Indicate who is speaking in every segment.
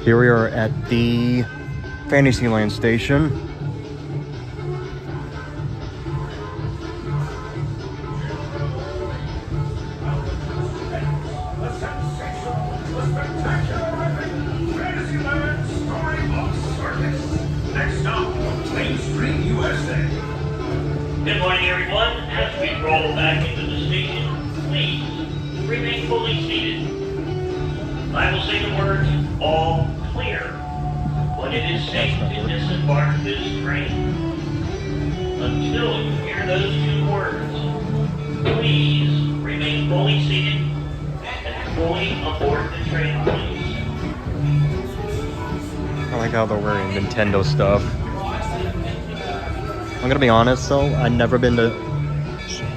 Speaker 1: Here we are at the Fantasyland station.
Speaker 2: Next stop, Main Street, USA.
Speaker 3: Good morning, everyone. As we roll back into the station, please remain fully seated. I will say the words, all clear, when it is safe to disembark this train. Until you hear those two words, please remain fully seated and fully aboard the train, please.
Speaker 1: I like how they're wearing Nintendo stuff. I'm gonna be honest though, I've never been to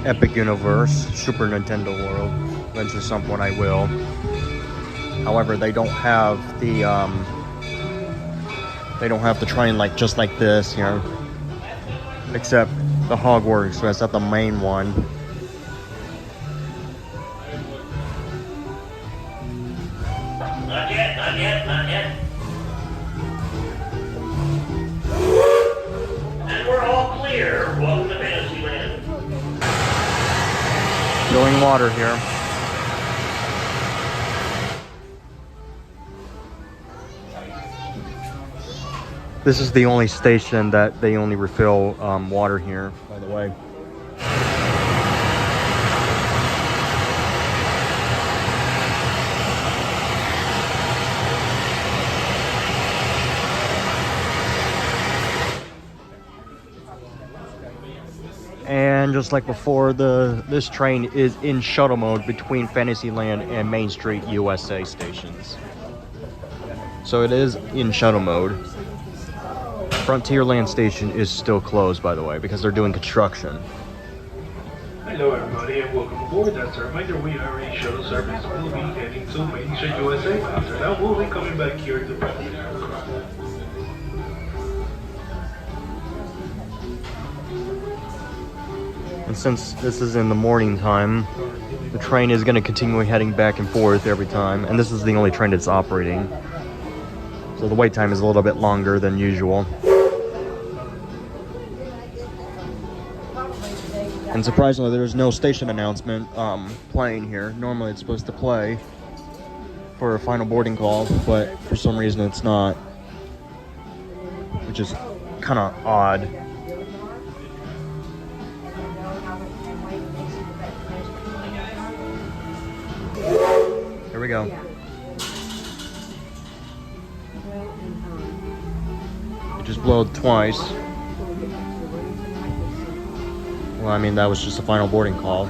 Speaker 1: Epic Universe, Super Nintendo World. Eventually some point I will. However, they don't have the train like just like this here. Except the Hogwarts, so that's not the main one.
Speaker 3: Not yet, not yet, not yet. And we're all clear. Welcome to Fantasyland.
Speaker 1: Filling water here. This is the only station that they only refill water here, by the way. And just like before, this train is in shuttle mode between Fantasyland and Main Street USA stations. So it is in shuttle mode. Frontierland Station is still closed, by the way, because they're doing construction.
Speaker 4: Hello everybody and welcome aboard. As a reminder, we are a shuttle service. We'll be heading to Main Street, USA. After that, we'll be coming back here to Bradley.
Speaker 1: And since this is in the morning time, the train is going to continue heading back and forth every time. And this is the only train that's operating. So the wait time is a little bit longer than usual. And surprisingly, there's no station announcement playing here. Normally it's supposed to play for a final boarding call, but for some reason it's not. Which is kind of odd. Here we go. It just blowed twice. Well, I mean, that was just a final boarding call.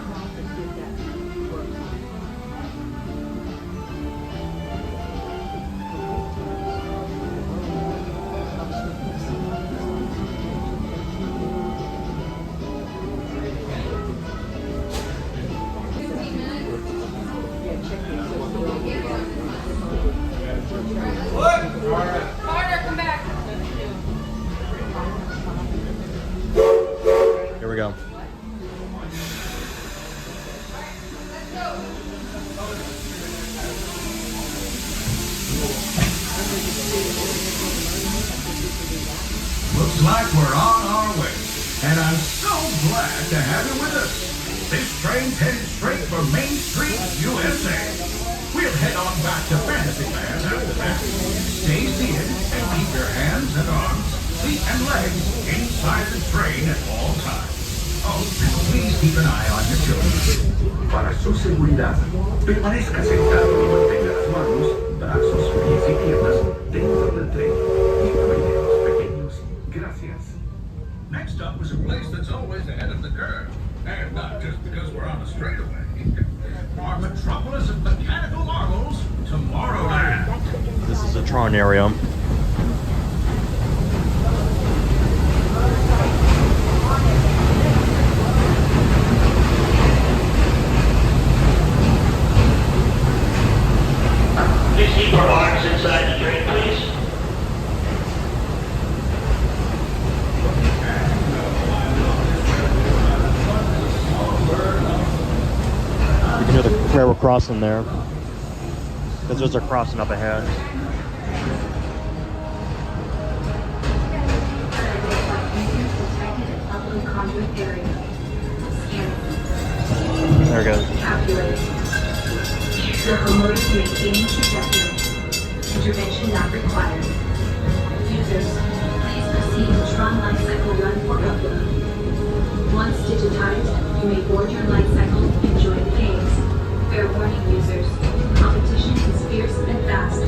Speaker 1: Here we go.
Speaker 2: Looks like we're on our way, and I'm so glad to have you with us. This train's headed straight for Main Street, USA. We'll head on back to Fantasyland after that. Stay seated and keep your hands and arms, feet and legs inside the train at all times. Oh, please keep an eye on your children. Para su seguridad, permanezca sentado y mantenga las manos, brazos, pies y piernas dentro del tren y cuide a los pequeños. Gracias. Next up is a place that's always ahead of the curve, and not just because we're on a straightaway. Our metropolis of mechanical marvels, Tomorrowland.
Speaker 1: This is a Tron area.
Speaker 3: Please keep our arms inside the train, please.
Speaker 1: You can hear the railroad crossing there. Because there's a crossing up ahead.
Speaker 5: conduit area. Scanning.
Speaker 1: There it goes.
Speaker 5: Calculating. Locomotive maintaining trajectory. Intervention not required. Users, please proceed with Tron life cycle run for upload. Once digitized, you may board your life cycle and join the games. Fair warning, users. Competition is fierce and fast.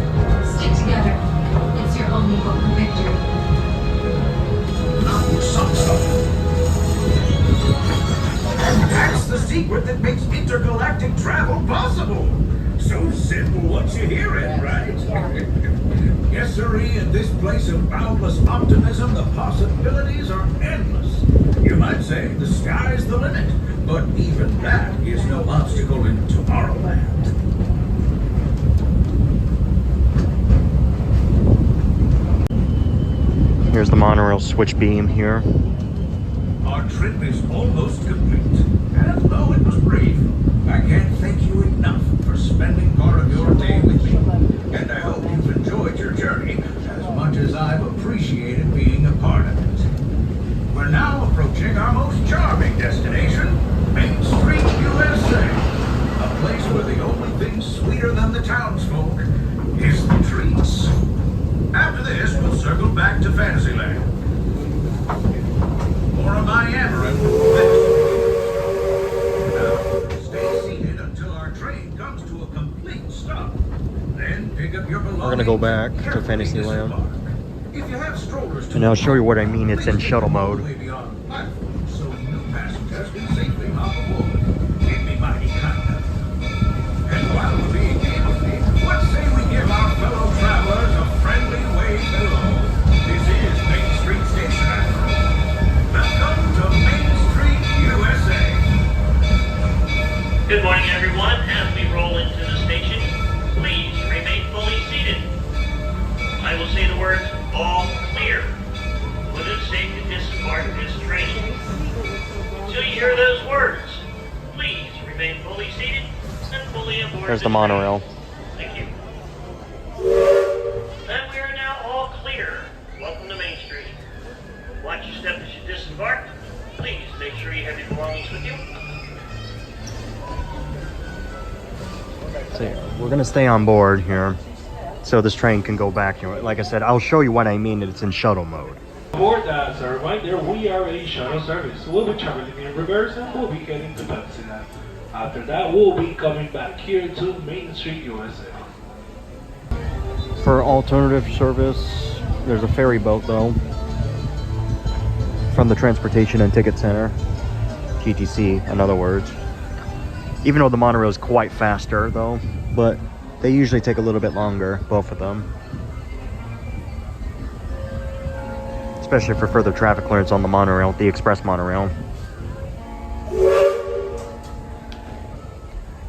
Speaker 5: Stick together. It's your only hope for victory.
Speaker 2: Now some stuff. And that's the secret that makes intergalactic travel possible. So simple once you hear it, right? Yes, sirree, in this place of boundless optimism, the possibilities are endless. You might say the sky's the limit, but even that is no obstacle in Tomorrowland.
Speaker 1: Here's the monorail switch beam here.
Speaker 2: Our trip is almost complete, and though it was brief, I can't thank you enough for spending part of your day with me. And I hope you've enjoyed your journey as much as I've appreciated being a part of it. We're now approaching our most charming destination, Main Street, USA. A place where the only thing sweeter than the townsfolk is the treats. After this, we'll circle back to Fantasyland. More of my amaranth. Now, stay seated until our train comes to a complete stop. Then pick up your belongings.
Speaker 1: We're gonna go back to
Speaker 2: carefully
Speaker 1: Fantasyland.
Speaker 2: disembark. If you have strollers to
Speaker 1: And I'll show you what I mean. It's in shuttle mode.
Speaker 2: way beyond the platform, so new passengers can safely hop aboard. It'd be mighty kind of you. And while we're being careful, what say we give our fellow travelers a friendly wave hello? This is Main Street Station after all. Welcome to Main Street, USA.
Speaker 3: Good morning, everyone. As we roll into the station, please remain fully seated. I will say the words, all clear. When it's safe to disembark this train. Until you hear those words, please remain fully seated and fully aboard.
Speaker 1: There's the monorail.
Speaker 3: Thank you. And we are now all clear. Welcome to Main Street. Watch your step as you disembark. Please make sure you have your belongings with you.
Speaker 1: So we're gonna stay on board here, so this train can go back. You know, like I said, I'll show you what I mean. It's in shuttle mode.
Speaker 4: Aboard that, as a reminder, we are a shuttle service. We'll be traveling in reverse and we'll be getting to Fantasyland. After that, we'll be coming back here to Main Street, USA.
Speaker 1: For alternative service, there's a ferry boat though, from the Transportation and Ticket Center, TTC, in other words. Even though the monorail is quite faster though, but they usually take a little bit longer, both of them. Especially for further traffic clearance on the monorail, the express monorail.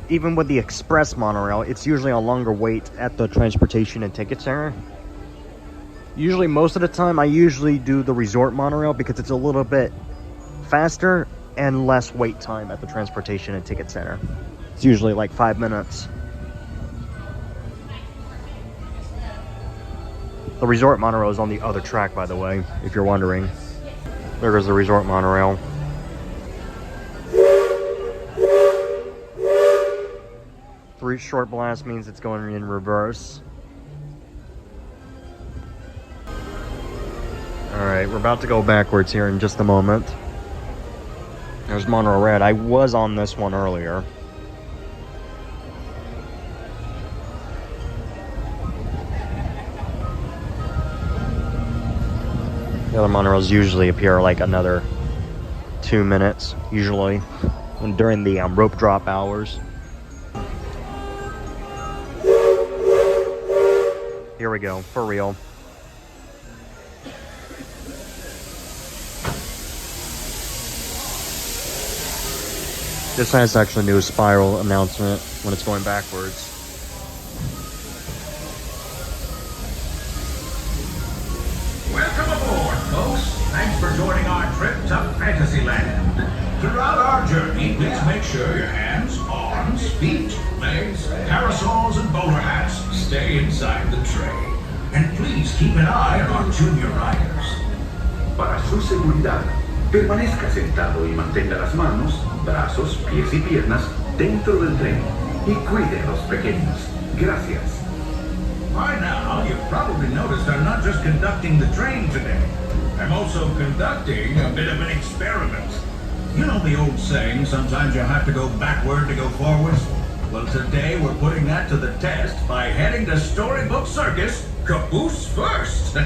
Speaker 1: Even with the express monorail, it's usually a longer wait at the Transportation and Ticket Center. Usually, most of the time, I usually do the resort monorail because it's a little bit faster and less wait time at the Transportation and Ticket Center. It's usually like 5 minutes. The resort monorail is on the other track, by the way, if you're wondering. There goes the resort monorail. Three short blast means it's going in reverse. Alright, we're about to go backwards here in just a moment. There's monorail red. I was on this one earlier. The other monorails usually appear like another 2 minutes, usually, when during the rope drop hours. Here we go, for real. This has actually a new spiral announcement when it's going backwards.
Speaker 2: Welcome aboard, folks. Thanks for joining our trip to Fantasyland. Throughout our journey, please make sure your hands, arms, feet, legs, parasols, and bowler hats stay inside the tray. And please keep an eye on our junior riders.
Speaker 6: Para su seguridad,
Speaker 2: Permanezca sentado y mantenga las manos, brazos, pies y piernas dentro del tren y cuide a los pequeños. Gracias. By now, you've probably noticed I'm not just conducting the train today. I'm also conducting a bit of an experiment. You know the old saying, sometimes you have to go backward to go forwards? Well, today we're putting that to the test by heading to Storybook Circus, caboose first.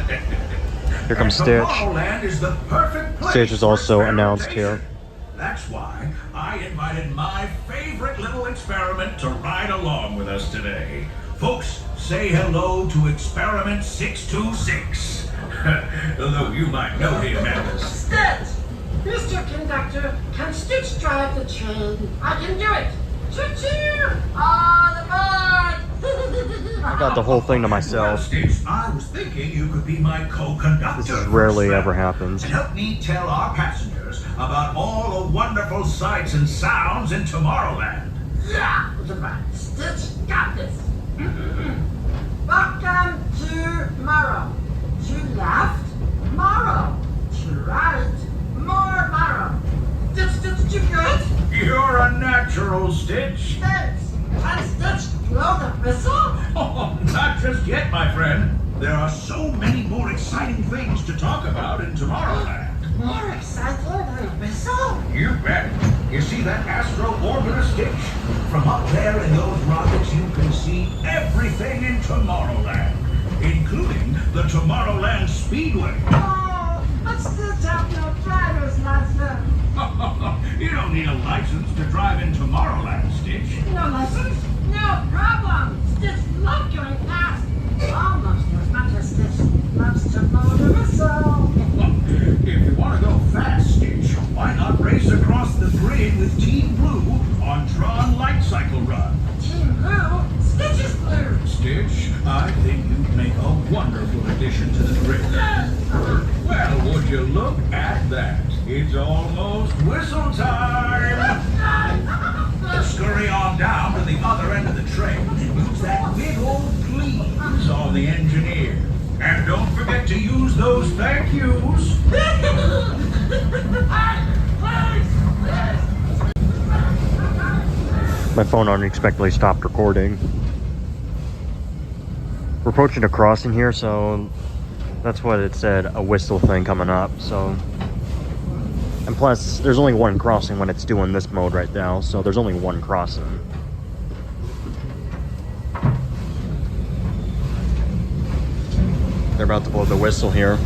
Speaker 1: Here comes Stitch.
Speaker 2: Tomorrowland is the perfect place
Speaker 1: Stitch is
Speaker 2: for
Speaker 1: also announced
Speaker 2: experimentation.
Speaker 1: here.
Speaker 2: That's why I invited my favorite little experiment to ride along with us today. Folks, say hello to Experiment 626. Although you might know him as...
Speaker 6: Stitch! Mr. Conductor, can Stitch drive the train? I can do it! Choo-choo! All aboard!
Speaker 1: I got the whole thing to
Speaker 2: Well,
Speaker 1: myself.
Speaker 2: Stitch, I was thinking you could be my co-conductor.
Speaker 1: This is rarely
Speaker 2: for
Speaker 1: ever
Speaker 2: travel,
Speaker 1: happens.
Speaker 2: And help me tell our passengers about all the wonderful sights and sounds in Tomorrowland.
Speaker 6: Yeah! Stitch got this! Welcome to Morrow. To left, Morrow. To right, more Morrow. Stitch, you good?
Speaker 2: You're a natural, Stitch.
Speaker 6: Thanks. Can Stitch blow the whistle?
Speaker 2: Oh, not just yet, my friend. There are so many more exciting things to talk about in Tomorrowland.
Speaker 6: More exciting than a whistle?
Speaker 2: You bet. You see that astro orbiter, Stitch? From up there in those rockets, you can see everything in Tomorrowland, including the Tomorrowland Speedway.
Speaker 6: Oh, but Stitch have no driver's license.
Speaker 2: You don't need a license to drive in Tomorrowland, Stitch.
Speaker 6: No license? No problem. Stitch loves going fast. Almost as much as Stitch loves to blow the whistle.
Speaker 2: If you want to go fast, Stitch, why not race across the grid with Team Blue on Tron Light Cycle Run?
Speaker 6: Team Blue? Stitch is blue.
Speaker 2: Stitch, I think you'd make a wonderful addition to the grid. Well, would you look at that? It's almost whistle time! Scurry on down to the other end of the train and use that big old please on the engineer. And don't forget to use those thank yous.
Speaker 1: My phone unexpectedly stopped recording. We're approaching a crossing here, so that's what it said, a whistle thing coming up. So, and plus, there's only one crossing when it's doing this mode right now, so there's only one crossing. They're about to blow the whistle here.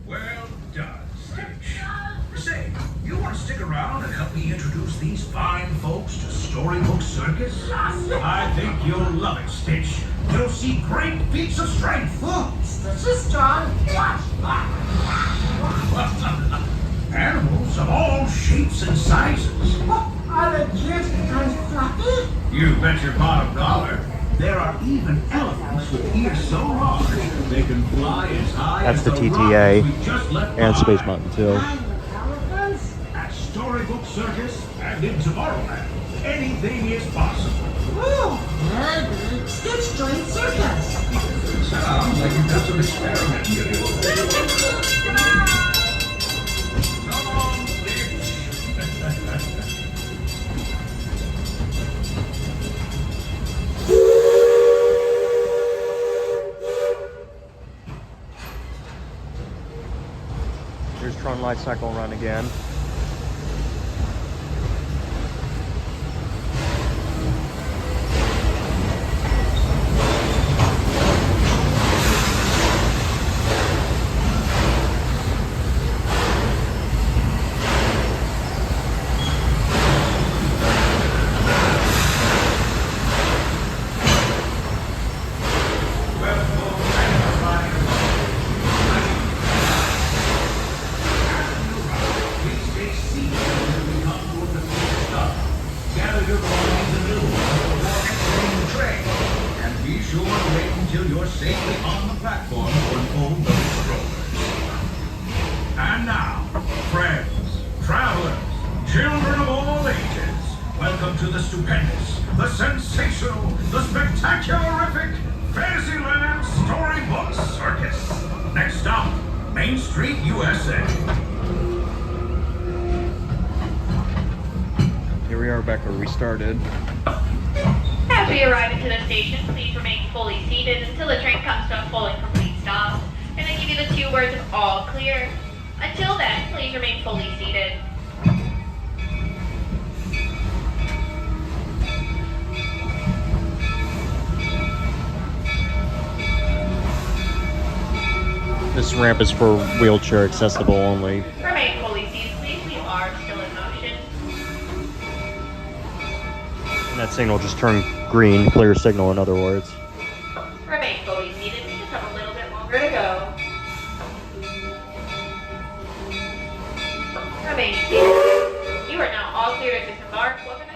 Speaker 2: Well done, Stitch. Say, you want to stick around and help me introduce these fine folks to Storybook Circus? I think you'll love it, Stitch. You'll see great feats of strength.
Speaker 6: Stitch is strong.
Speaker 2: Animals of all shapes and sizes.
Speaker 6: Are they cute and fluffy?
Speaker 2: You bet your bottom dollar. There are even elephants with ears so large they can fly as high
Speaker 1: That's
Speaker 2: as
Speaker 1: the TTA
Speaker 2: rockets we just left
Speaker 1: and Space
Speaker 2: behind.
Speaker 1: Mountain too.
Speaker 6: Elephants?
Speaker 2: At Storybook Circus and in Tomorrowland, anything is possible.
Speaker 6: Ooh, maybe Stitch joined circus.
Speaker 2: Sounds like you've got some experimenting to do. Come on, Stitch.
Speaker 1: Here's Tron Light Cycle Run again. Safely on the platform to unfold those strollers. And now, friends, travelers, children of all ages, welcome to the stupendous,
Speaker 2: the sensational, the spectacularific Fantasyland Storybook Circus. Next stop, Main Street, USA.
Speaker 1: Here we are back where we started.
Speaker 7: As we arrive into the station, please remain fully seated until the train comes to a full and complete stop, and then give you the 2 words of all clear. Until then, please remain fully seated.
Speaker 1: This ramp is for wheelchair accessible only.
Speaker 7: Remain fully seated, please. We are still in motion.
Speaker 1: And that signal just turned green, clear signal in other words.
Speaker 7: Remain fully seated. We just have a little bit longer to go. Remain seated. You are now all clear to disembark. Welcome